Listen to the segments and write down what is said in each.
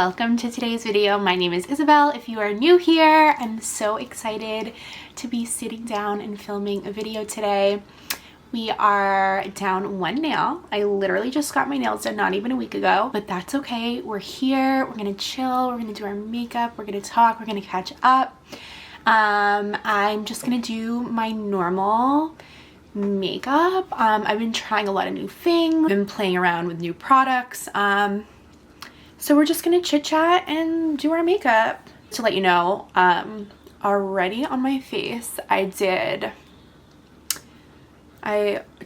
welcome to today's video. My name is Isabel. If you are new here, I'm so excited to be sitting down and filming a video today. We are down one nail. I literally just got my nails done not even a week ago, but that's okay. We're here, we're gonna chill, we're gonna do our makeup, we're gonna talk, we're gonna catch up. I'm just gonna do my normal makeup. I've been trying a lot of new things, been playing around with new products. So we're just gonna chit chat and do our makeup. To let you know, already on my face, I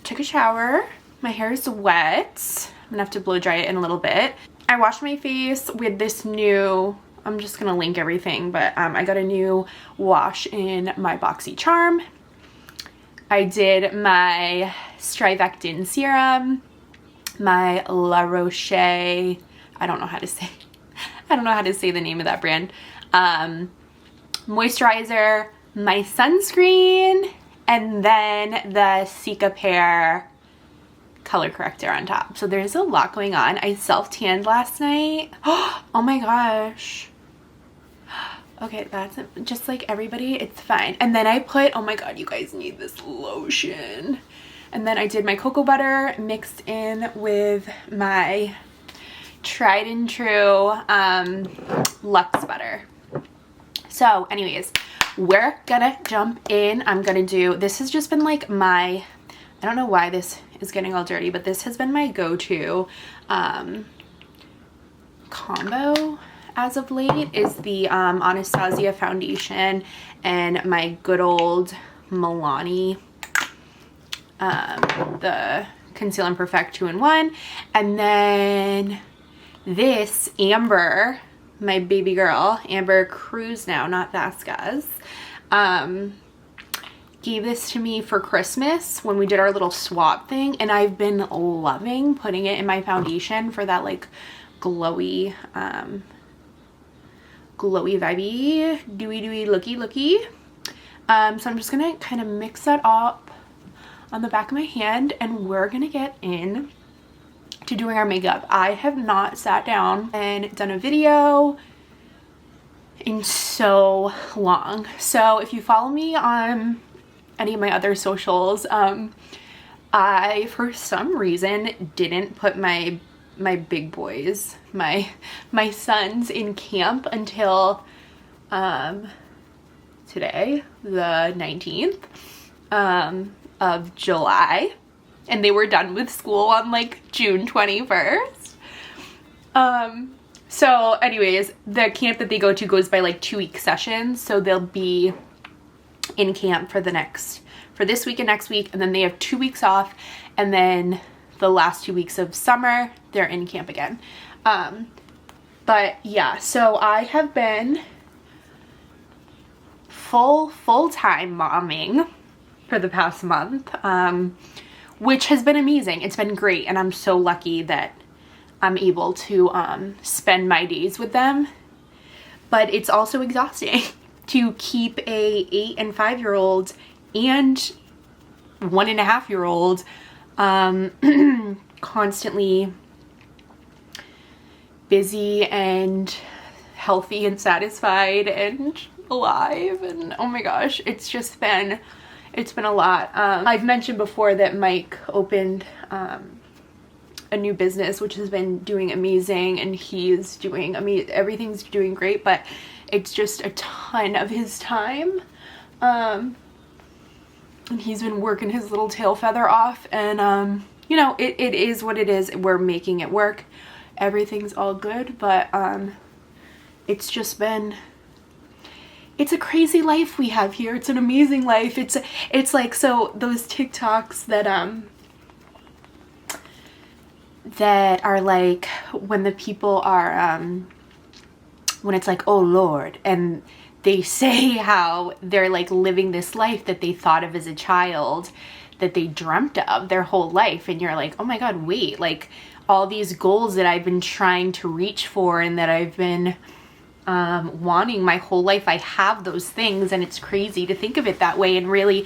took a shower. My hair is wet. I'm gonna have to blow dry it in a little bit. I washed my face with this new, I'm just gonna link everything, but I got a new wash in my BoxyCharm. I did my Strivectin serum, my La Roche, I don't know how to say the name of that brand, moisturizer, my sunscreen, and then the Cicapair color corrector on top. So there's a lot going on. I self-tanned last night. Oh my gosh. Okay, that's just like everybody, it's fine. And then I put, oh my god, you guys need this lotion. And then I did my cocoa butter mixed in with my tried and true Luxe butter. So anyways, we're gonna jump in. I'm gonna do, this has just been like my, I don't know why this is getting all dirty, but this has been my go-to combo as of late, is the Anastasia foundation and my good old Milani, the Conceal and Perfect 2-in-1, and then this Amber, my baby girl, Amber Cruz now, not Vasquez, gave this to me for Christmas when we did our little swap thing, and I've been loving putting it in my foundation for that like glowy, vibey, dewy, looky. So I'm just gonna kind of mix that up on the back of my hand, and we're gonna get in to doing our makeup. I have not sat down and done a video in so long. So if you follow me on any of my other socials, I for some reason didn't put my big boys, my sons, in camp until today, the 19th of July. And they were done with school on like June 21st. So anyways, the camp that they go to goes by like 2-week sessions. So they'll be in camp for this week and next week. And then they have 2 weeks off. And then the last 2 weeks of summer, they're in camp again. But yeah, so I have been full-time momming for the past month. Which has been amazing. It's been great, and I'm so lucky that I'm able to spend my days with them. But it's also exhausting to keep a 8 and 5-year-old and 1.5-year-old constantly busy and healthy and satisfied and alive, and oh my gosh, it's been a lot. I've mentioned before that Mike opened a new business which has been doing amazing, and he's doing everything's doing great, but it's just a ton of his time, and he's been working his little tail feather off, and you know, it is what it is. We're making it work. Everything's all good, but it's just been, it's a crazy life we have here. It's an amazing life. It's like, so those TikToks that are like when the people are when it's like, oh Lord, and they say how they're like living this life that they thought of as a child, that they dreamt of their whole life, and you're like, oh my god, wait, like all these goals that I've been trying to reach for and that I've been wanting my whole life, I have those things. And it's crazy to think of it that way, and really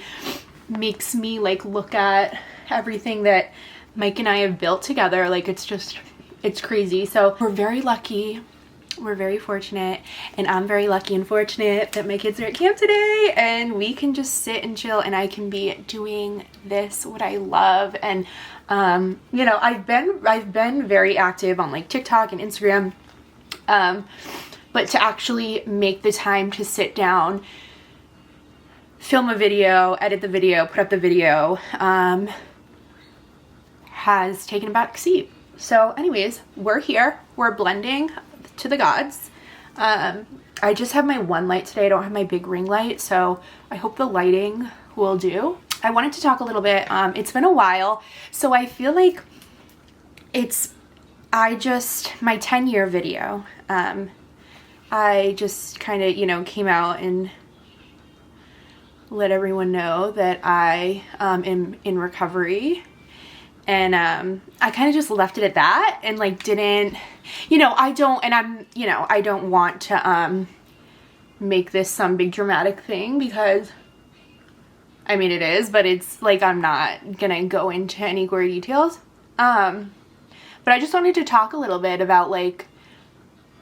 makes me like look at everything that Mike and I have built together. Like it's crazy. So we're very lucky we're very fortunate, and I'm very lucky and fortunate that my kids are at camp today and we can just sit and chill and I can be doing this, what I love. And you know, I've been very active on like TikTok and Instagram, but to actually make the time to sit down, film a video, edit the video, put up the video, has taken a back seat. So anyways, we're here, we're blending to the gods. I just have my one light today. I don't have my big ring light, so I hope the lighting will do. I wanted to talk a little bit, it's been a while, so I feel like my 10-year video, I just kind of, you know, came out and let everyone know that I am in recovery. And I kind of just left it at that and like didn't, you know, I don't want to make this some big dramatic thing, because I mean it is, but it's like I'm not gonna go into any gory details. But I just wanted to talk a little bit about like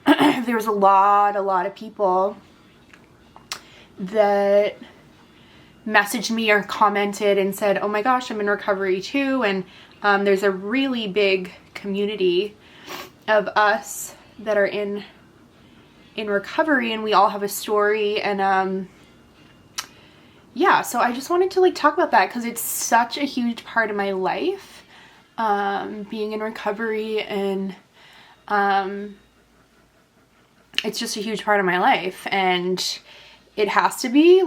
there was a lot of people that messaged me or commented and said, oh my gosh, I'm in recovery too. And there's a really big community of us that are in recovery, and we all have a story. And yeah, so I just wanted to like talk about that because it's such a huge part of my life, being in recovery, and it's just a huge part of my life, and it has to be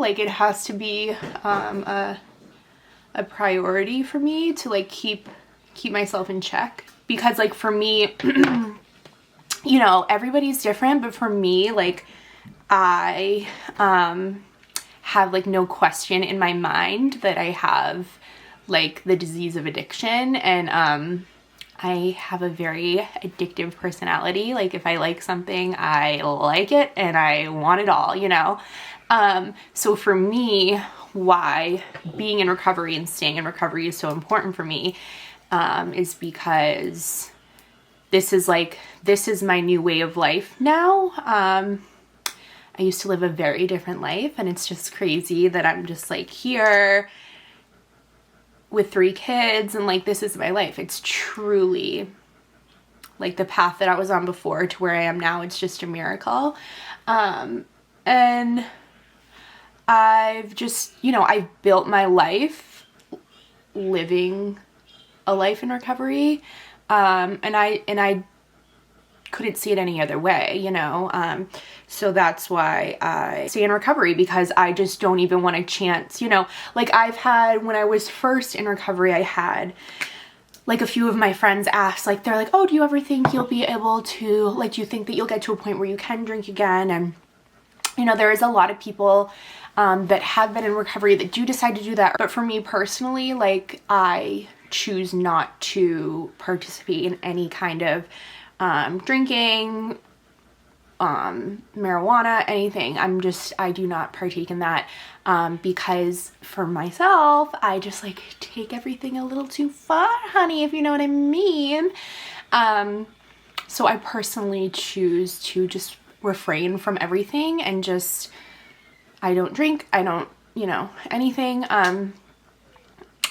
a priority for me to like keep myself in check, because like for me, you know, everybody's different, but for me, like I have like no question in my mind that I have like the disease of addiction, and I have a very addictive personality. Like if I like something, I like it and I want it all, you know? So for me, why being in recovery and staying in recovery is so important for me, is because this is my new way of life now. I used to live a very different life, and it's just crazy that I'm just like here with 3 kids and like this is my life. It's truly like the path that I was on before to where I am now. It's just a miracle. And I've just, you know, I've built my life living a life in recovery. And I couldn't see it any other way, you know? So that's why I stay in recovery, because I just don't even want a chance, you know? Like when I was first in recovery, I had like a few of my friends ask, like, they're like, oh, do you ever think you'll be able to, like, do you think that you'll get to a point where you can drink again? And, you know, there is a lot of people that have been in recovery that do decide to do that. But for me personally, like, I choose not to participate in any kind of drinking, marijuana, anything. I do not partake in that, because for myself, I just like take everything a little too far, honey, if you know what I mean. So I personally choose to just refrain from everything and just, I don't drink, I don't, you know, anything.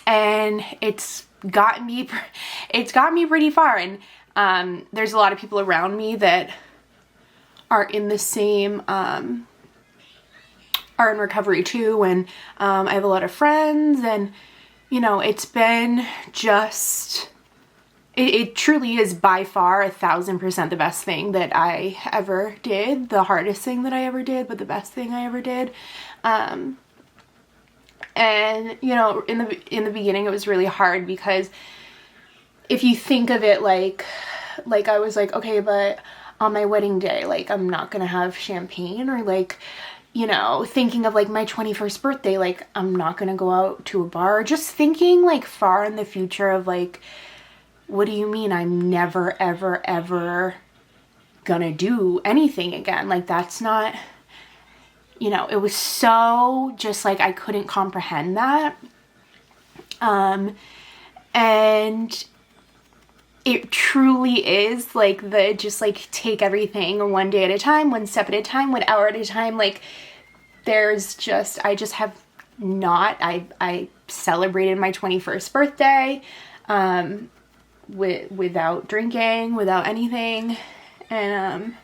And it's gotten me pretty far. And there's a lot of people around me that are in the same, are in recovery too. And I have a lot of friends, and, you know, it's been just, it truly is by far 1000% the best thing that I ever did. The hardest thing that I ever did, but the best thing I ever did. And, you know, in the beginning, it was really hard, because if you think of it like I was like, okay, but on my wedding day, like, I'm not gonna have champagne, or like, you know, thinking of like my 21st birthday, like, I'm not gonna go out to a bar, just thinking like far in the future of like, what do you mean I'm never, ever, ever gonna do anything again? Like, that's not, you know, it was so just like, I couldn't comprehend that. And it truly is like the just like take everything one day at a time, one step at a time, 1 hour at a time. Like there's just, I just have not, I celebrated my 21st birthday without drinking, without anything. And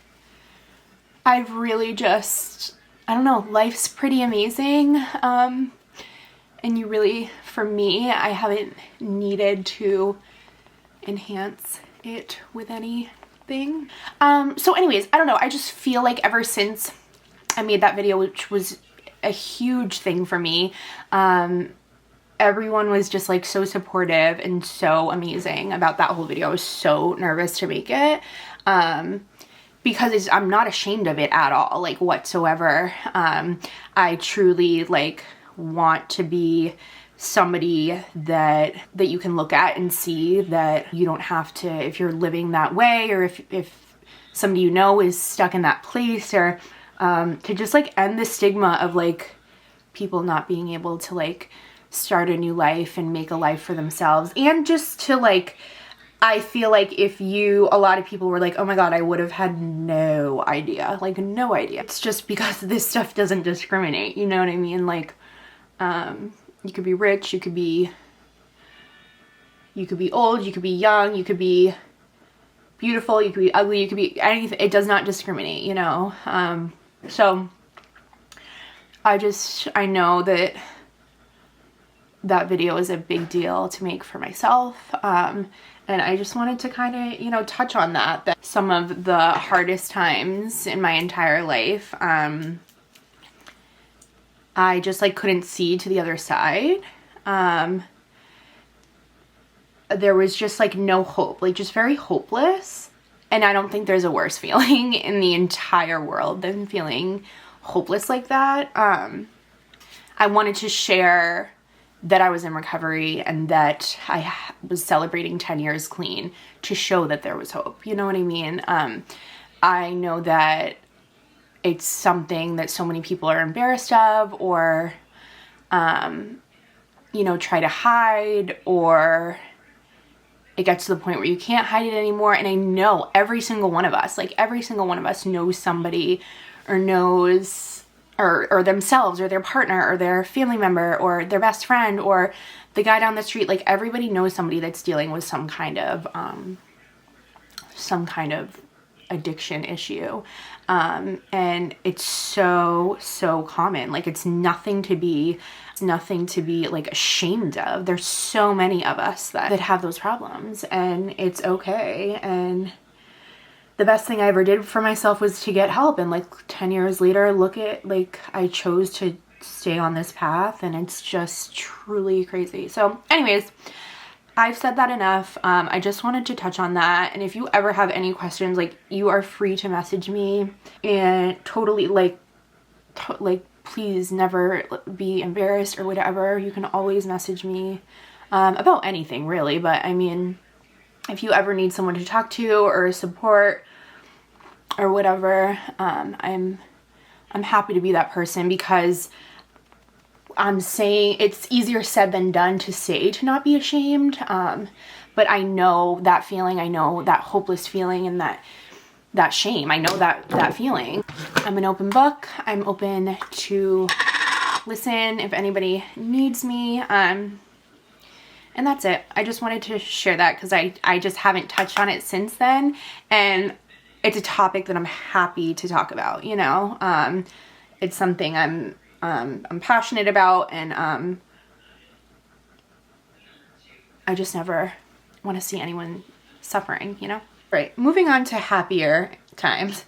I've really just, I don't know, life's pretty amazing. And you really, for me, I haven't needed to enhance it with anything. So anyways, I don't know, I just feel like ever since I made that video, which was a huge thing for me, everyone was just like so supportive and so amazing about that whole video. I was so nervous to make it because I'm not ashamed of it at all, like whatsoever. I truly like want to be somebody that you can look at and see that you don't have to, if you're living that way, or if somebody you know is stuck in that place, or to just like end the stigma of like people not being able to like start a new life and make a life for themselves. And just to like, I feel like if a lot of people were like, oh my God, I would have had no idea, like no idea. It's just because this stuff doesn't discriminate, you know what I mean? Like, you could be rich, you could be old, you could be young, you could be beautiful, you could be ugly, you could be anything. It does not discriminate, you know? So I know that video is a big deal to make for myself. And I just wanted to kind of, you know, touch on that some of the hardest times in my entire life, I just like couldn't see to the other side. There was just like no hope, like just very hopeless. And I don't think there's a worse feeling in the entire world than feeling hopeless like that. I wanted to share that I was in recovery and that I was celebrating 10 years clean to show that there was hope. You know what I mean? I know that it's something that so many people are embarrassed of, or, you know, try to hide, or it gets to the point where you can't hide it anymore. And I know every single one of us, like every single one of us knows somebody, or knows, or themselves, or their partner, or their family member, or their best friend, or the guy down the street. Like everybody knows somebody that's dealing with some kind of addiction issue. And it's so common. Like it's nothing to be like ashamed of. There's so many of us that have those problems, and it's okay. And the best thing I ever did for myself was to get help. And like 10 years later, look at, like, I chose to stay on this path, and it's just truly crazy. So anyways, I've said that enough. I just wanted to touch on that. And if you ever have any questions, like, you are free to message me, and totally like please never be embarrassed or whatever. You can always message me about anything really. But I mean, if you ever need someone to talk to or support or whatever, I'm happy to be that person, because I'm saying it's easier said than done to say to not be ashamed. But I know that feeling. I know that hopeless feeling and that shame. I know that feeling. I'm an open book. I'm open to listen if anybody needs me. And that's it. I just wanted to share that because I just haven't touched on it since then. And it's a topic that I'm happy to talk about, you know. It's something I'm passionate about, and I just never want to see anyone suffering, you know? Right, moving on to happier times.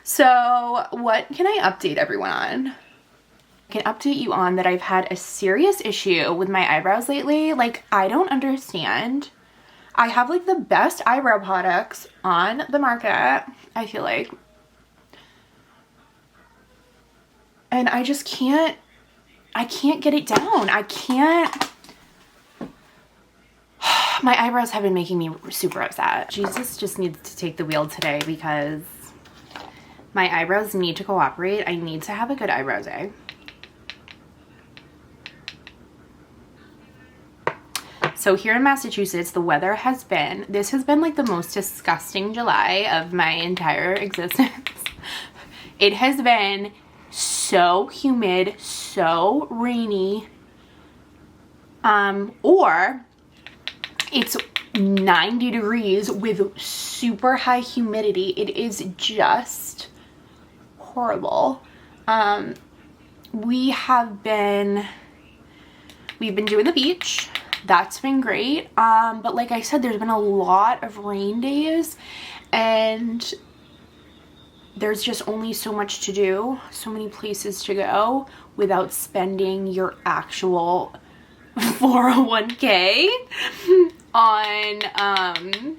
So what can I update everyone on? I can update you on that I've had a serious issue with my eyebrows lately. Like, I don't understand. I have like the best eyebrow products on the market, I feel like. And I just can't get it down. I can't. My eyebrows have been making me super upset. Jesus just needs to take the wheel today, because my eyebrows need to cooperate. I need to have a good eyebrow day. So here in Massachusetts, the weather has been, this has been like the most disgusting July of my entire existence. It has been so humid, so rainy, or it's 90 degrees with super high humidity. It is just horrible. We've been doing the beach. That's been great. But like I said, there's been a lot of rain days and there's just only so much to do, so many places to go without spending your actual 401k on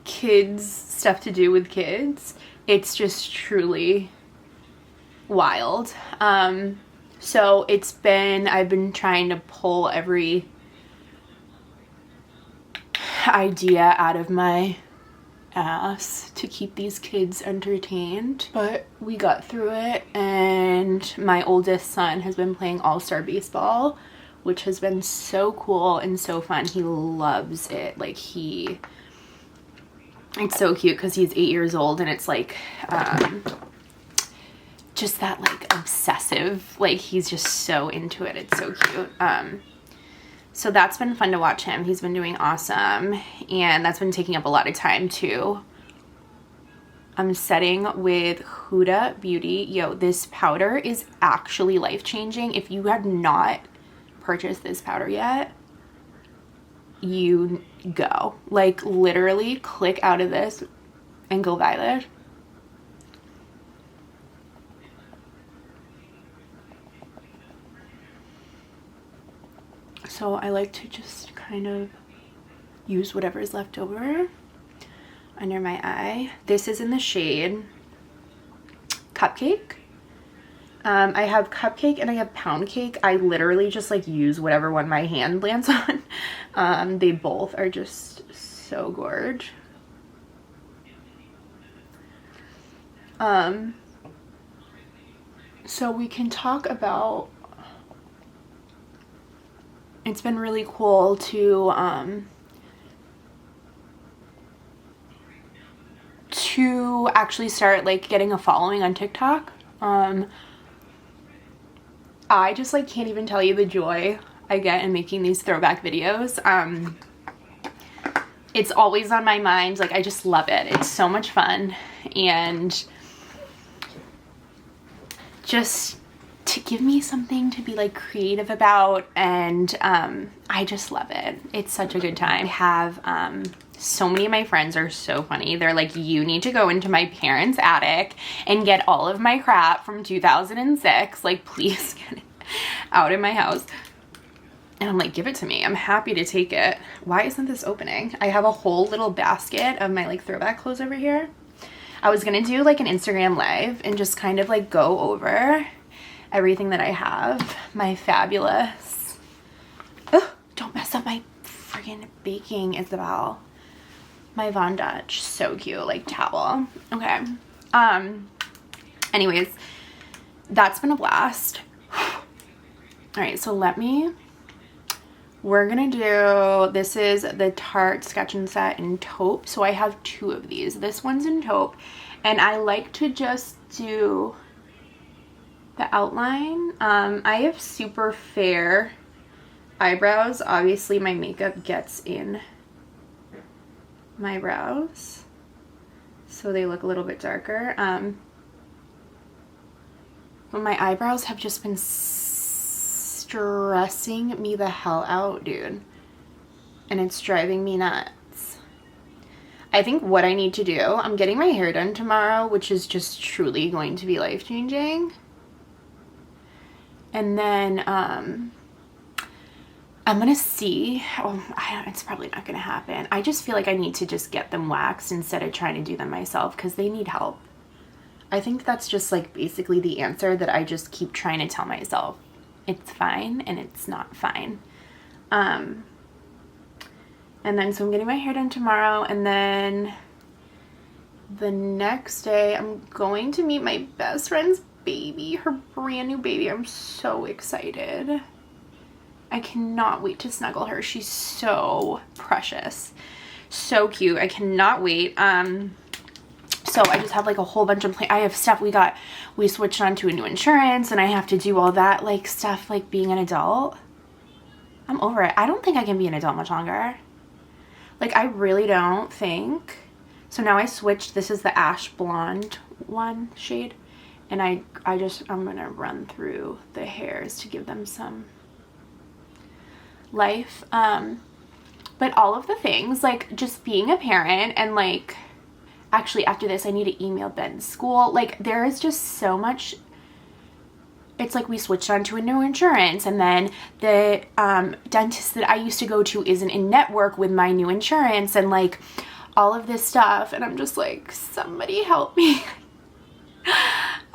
kids, stuff to do with kids. It's just truly wild. So I've been trying to pull every idea out of my ass to keep these kids entertained, but we got through it, and my oldest son has been playing all-star baseball, which has been so cool and so fun. He loves it. Like it's so cute because he's 8 years old, and it's like just that like obsessive, like he's just so into it. It's so cute. So that's been fun to watch him. He's been doing awesome, and that's been taking up a lot of time too. I'm setting with Huda Beauty. Yo, this powder is actually life-changing. If you have not purchased this powder yet, you go. Like literally click out of this and go buy this. So I like to just kind of use whatever is left over under my eye. This is in the shade Cupcake. I have Cupcake and I have Pound Cake. I literally just like use whatever one my hand lands on. They both are just so gorge. So we can talk about, it's been really cool to actually start like getting a following on TikTok. I just like can't even tell you the joy I get in making these throwback videos. It's always on my mind. Like I just love it. It's so much fun, and just to give me something to be like creative about, and I just love it. It's such a good time. I have so many of my friends are so funny. They're like, you need to go into my parents' attic and get all of my crap from 2006. Like, please get it out of my house. And I'm like, give it to me. I'm happy to take it. Why isn't this opening? I have a whole little basket of my like throwback clothes over here. I was gonna do like an Instagram live and just kind of like go over everything that I have. My fabulous, oh, don't mess up my friggin' baking, Isabel. My Von Dutch, so cute, like towel. Okay. Anyways, that's been a blast. All right, so we're gonna do, this is the Tarte Sketch and Set in Taupe. So I have two of these. This one's in Taupe, and I like to just do the outline. I have super fair eyebrows. Obviously my makeup gets in my brows, so they look a little bit darker. But my eyebrows have just been stressing me the hell out, dude, and it's driving me nuts. I think what I need to do, I'm getting my hair done tomorrow, which is just truly going to be life-changing. And then I'm gonna see, it's probably not gonna happen. I just feel like I need to just get them waxed instead of trying to do them myself, because they need help. I think that's just like basically the answer that I just keep trying to tell myself. It's fine, and it's not fine. And then so I'm getting my hair done tomorrow, and then the next day I'm going to meet my best friend's baby, her brand new baby. I'm so excited. I cannot wait to snuggle her. She's so precious. So cute. I cannot wait. So I just have like a whole bunch of I have stuff. We switched on to a new insurance and I have to do all that like stuff like being an adult. I'm over it. I don't think I can be an adult much longer. Like I really don't think. So now I switched. This is the ash blonde one shade. And I'm gonna run through the hairs to give them some life. But all of the things, like just being a parent and like, actually after this I need to email Ben's school. Like there is just so much. It's like we switched on to a new insurance and then the dentist that I used to go to isn't in network with my new insurance and like all of this stuff. And I'm just like, somebody help me.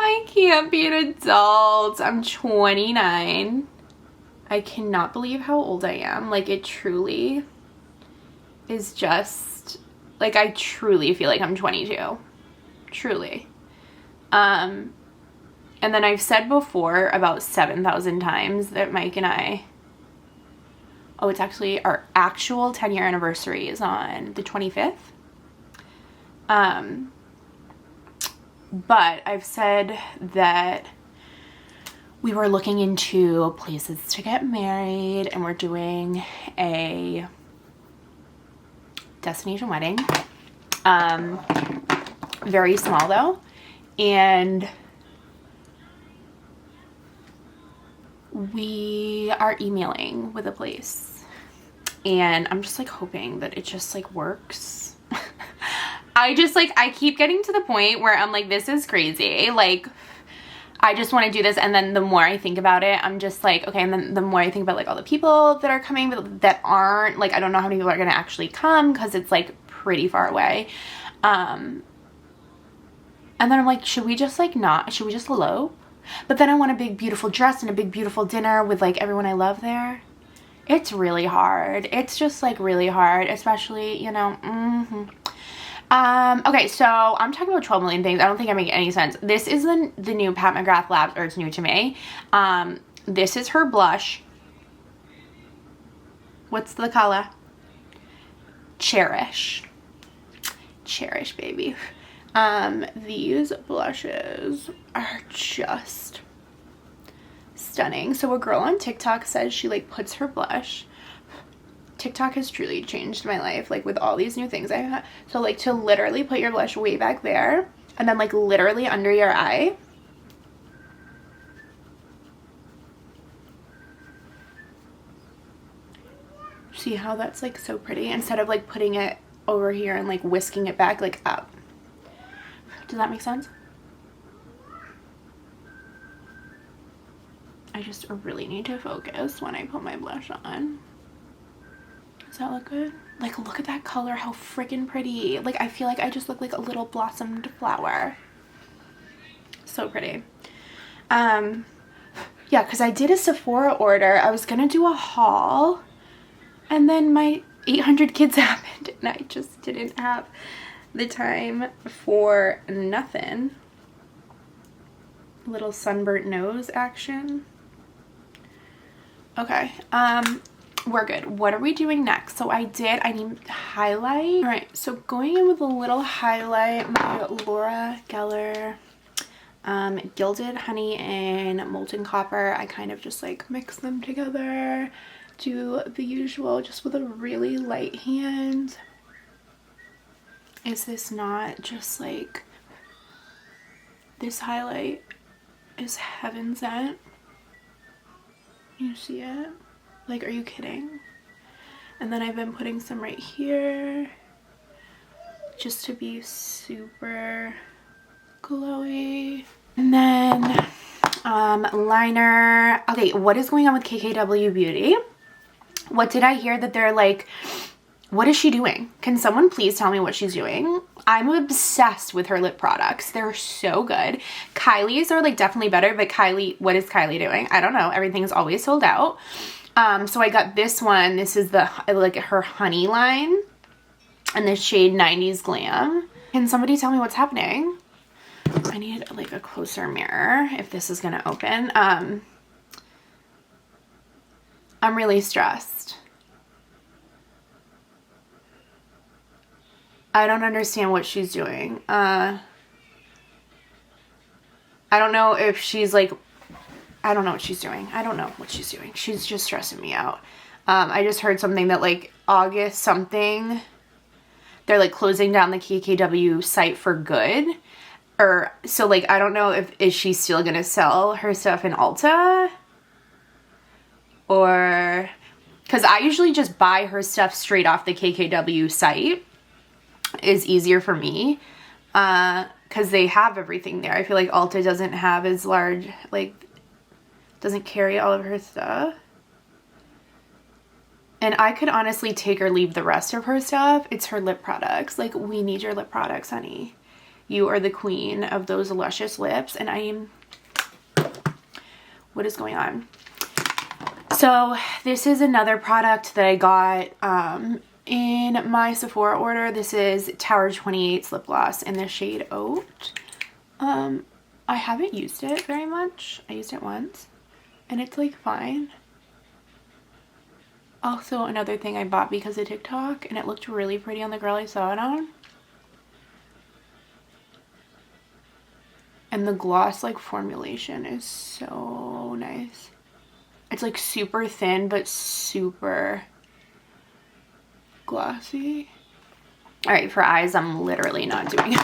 I can't be an adult. I'm 29. I cannot believe how old I am. Like it truly is just like, I truly feel like I'm 22. Truly. And then I've said before about 7,000 times that Mike and I, it's actually our actual 10-year anniversary is on the 25th. But I've said that we were looking into places to get married and we're doing a destination wedding. Very small though. And we are emailing with a place. And I'm just like hoping that it just like works. I keep getting to the point where I'm like, this is crazy. Like, I just want to do this. And then the more I think about it, I'm just like, okay. And then the more I think about like all the people that are coming, but that aren't, like, I don't know how many people are going to actually come because it's like pretty far away. And then I'm like, should we just elope? But then I want a big, beautiful dress and a big, beautiful dinner with like everyone I love there. It's really hard. It's just like really hard, especially, you know, okay, so I'm talking about 12 million things. I don't think I make any sense. This is the new Pat McGrath Labs, or it's new to me. This is her blush. What's the color? Cherish. Cherish, baby. These blushes are just stunning. So a girl on TikTok says she like puts her blush. TikTok has truly changed my life, like with all these new things I have. So like to literally put your blush way back there and then like literally under your eye. See how that's like so pretty instead of like putting it over here and like whisking it back like up. Does that make sense? I just really need to focus when I put my blush on. Does that look good? Like, look at that color. How freaking pretty. Like, I feel like I just look like a little blossomed flower. So pretty. Yeah, because I did a Sephora order. I was going to do a haul. And then my 800 kids happened. And I just didn't have the time for nothing. Little sunburnt nose action. Okay. We're good. What are we doing next? So I need highlight. All right, so going in with a little highlight, my Laura Geller Gilded Honey and Molten Copper. I kind of just like mix them together, do the usual just with a really light hand. Is this not just like, this highlight is heaven sent? You see it? Like, are you kidding? And then I've been putting some right here just to be super glowy. And then liner. Okay, what is going on with KKW Beauty? What did I hear that they're like, what is she doing? Can someone please tell me what she's doing? I'm obsessed with her lip products. They're so good. Kylie's are like definitely better, but Kylie, what is Kylie doing? I don't know. Everything's always sold out. So I got this one. This is the, like, her honey line and the shade 90s Glam. Can somebody tell me what's happening? I need like a closer mirror if this is gonna open. I'm really stressed. I don't understand what she's doing. I don't know if she's like, I don't know what she's doing. I don't know what she's doing. She's just stressing me out. I just heard something that like August something, they're like closing down the KKW site for good. Or, so like, I don't know if, is she still gonna sell her stuff in Ulta? Or, because I usually just buy her stuff straight off the KKW site. Is easier for me. Because they have everything there. I feel like Ulta doesn't have as large, like, doesn't carry all of her stuff. And I could honestly take or leave the rest of her stuff. It's her lip products. Like, we need your lip products, honey. You are the queen of those luscious lips. And I am... What is going on? So, this is another product that I got in my Sephora order. This is Tower 28's lip gloss in the shade Oat. I haven't used it very much. I used it once. And it's like fine. Also, another thing I bought because of TikTok, and it looked really pretty on the girl I saw it on. And the gloss like formulation is so nice. It's like super thin but super glossy. All right, for eyes, I'm literally not doing it.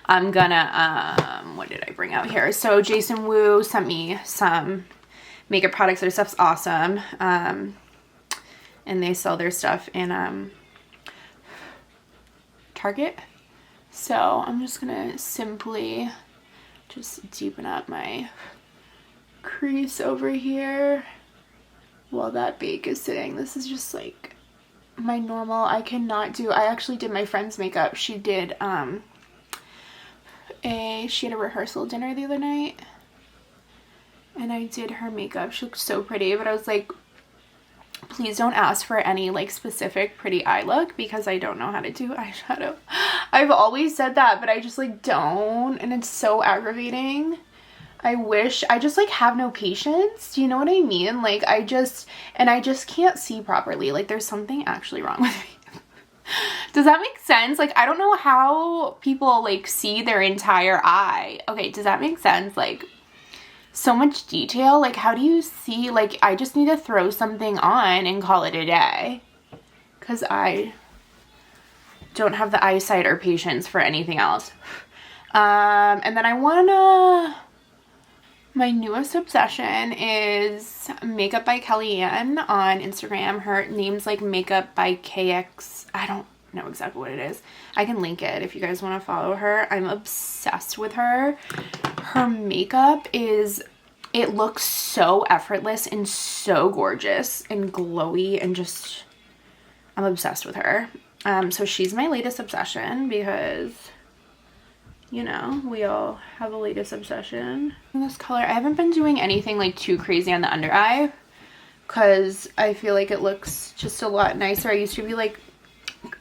I'm gonna, what did I bring out here? So Jason Wu sent me some makeup products. Their stuff's awesome. And they sell their stuff in Target. So I'm just gonna simply just deepen up my crease over here while that bake is sitting. This is just like my normal. I cannot do, I actually did my friend's makeup. She did she had a rehearsal dinner the other night and I did her makeup. She looked so pretty, but I was like, please don't ask for any like specific pretty eye look because I don't know how to do eyeshadow. I've always said that, but I just like don't, and it's so aggravating. I wish, I just like have no patience. Do you know what I mean? Like I just can't see properly. Like there's something actually wrong with me. Does that make sense? Like I don't know how people like see their entire eye. Okay, does that make sense? Like so much detail. Like how do you see? Like I just need to throw something on and call it a day because I don't have the eyesight or patience for anything else. And then I wanna, my newest obsession is Makeup by Kellyanne on Instagram. Her name's like Makeup by KX. I don't know exactly what it is. I can link it if you guys want to follow her. I'm obsessed with her. Her makeup is, it looks so effortless and so gorgeous and glowy and just, I'm obsessed with her. So she's my latest obsession because, you know, we all have a latest obsession. In this color, I haven't been doing anything like too crazy on the under eye because I feel like it looks just a lot nicer. I used to be like,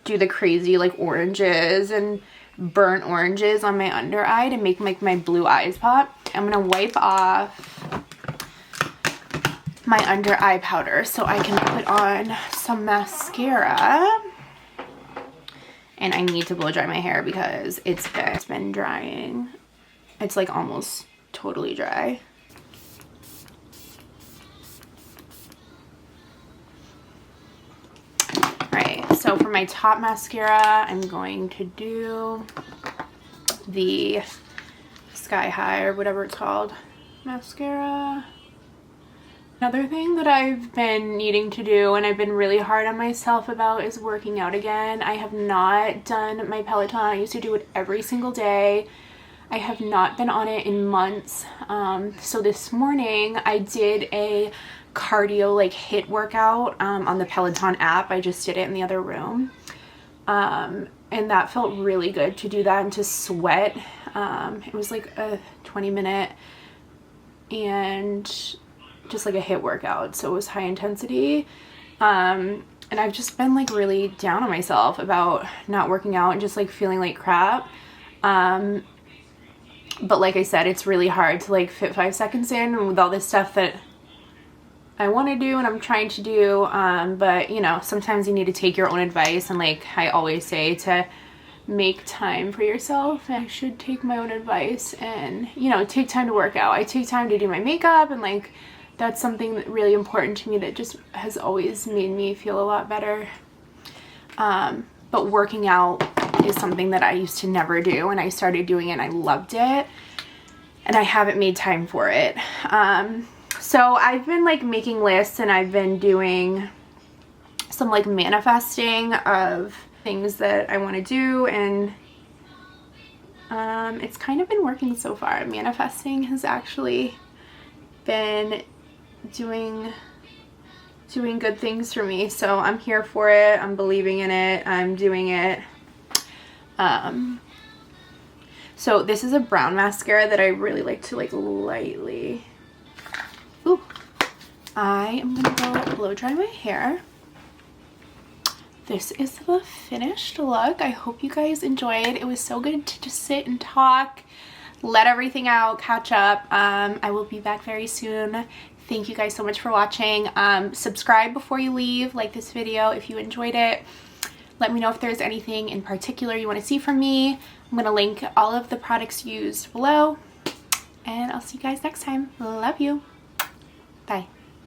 do the crazy like oranges and burnt oranges on my under eye to make like my blue eyes pop. I'm gonna wipe off my under eye powder so I can put on some mascara. And I need to blow dry my hair because it's been drying. It's like almost totally dry. Alright, so for my top mascara, I'm going to do the Sky High or whatever it's called mascara. Another thing that I've been needing to do and I've been really hard on myself about is working out again. I have not done my Peloton. I used to do it every single day. I have not been on it in months. So this morning I did a cardio like HIIT workout on the Peloton app. I just did it in the other room. And that felt really good to do that and to sweat. It was like a 20-minute and just like a HIIT workout, so it was high intensity. And I've just been like really down on myself about not working out and just like feeling like crap. But like I said, it's really hard to like fit 5 seconds in with all this stuff that I want to do and I'm trying to do, but you know, sometimes you need to take your own advice, and like I always say, to make time for yourself. I should take my own advice and, you know, take time to work out. I take time to do my makeup, and like that's something that really important to me that just has always made me feel a lot better. But working out is something that I used to never do, and I started doing it and I loved it, and I haven't made time for it. So I've been like making lists, and I've been doing some like manifesting of things that I want to do, and it's kind of been working so far. Manifesting has actually been doing good things for me, so I'm here for it. I'm believing in it. I'm doing it. So this is a brown mascara that I really like to like lightly. Ooh. I am gonna go blow dry my hair. This is the finished look. I hope you guys enjoyed. It was so good to just sit and talk, let everything out, catch up. I will be back very soon. Thank you guys so much for watching. Subscribe before you leave, like this video if you enjoyed it. Let me know if there's anything in particular you want to see from me. I'm gonna link all of the products used below, and I'll see you guys next time. Love you. Bye.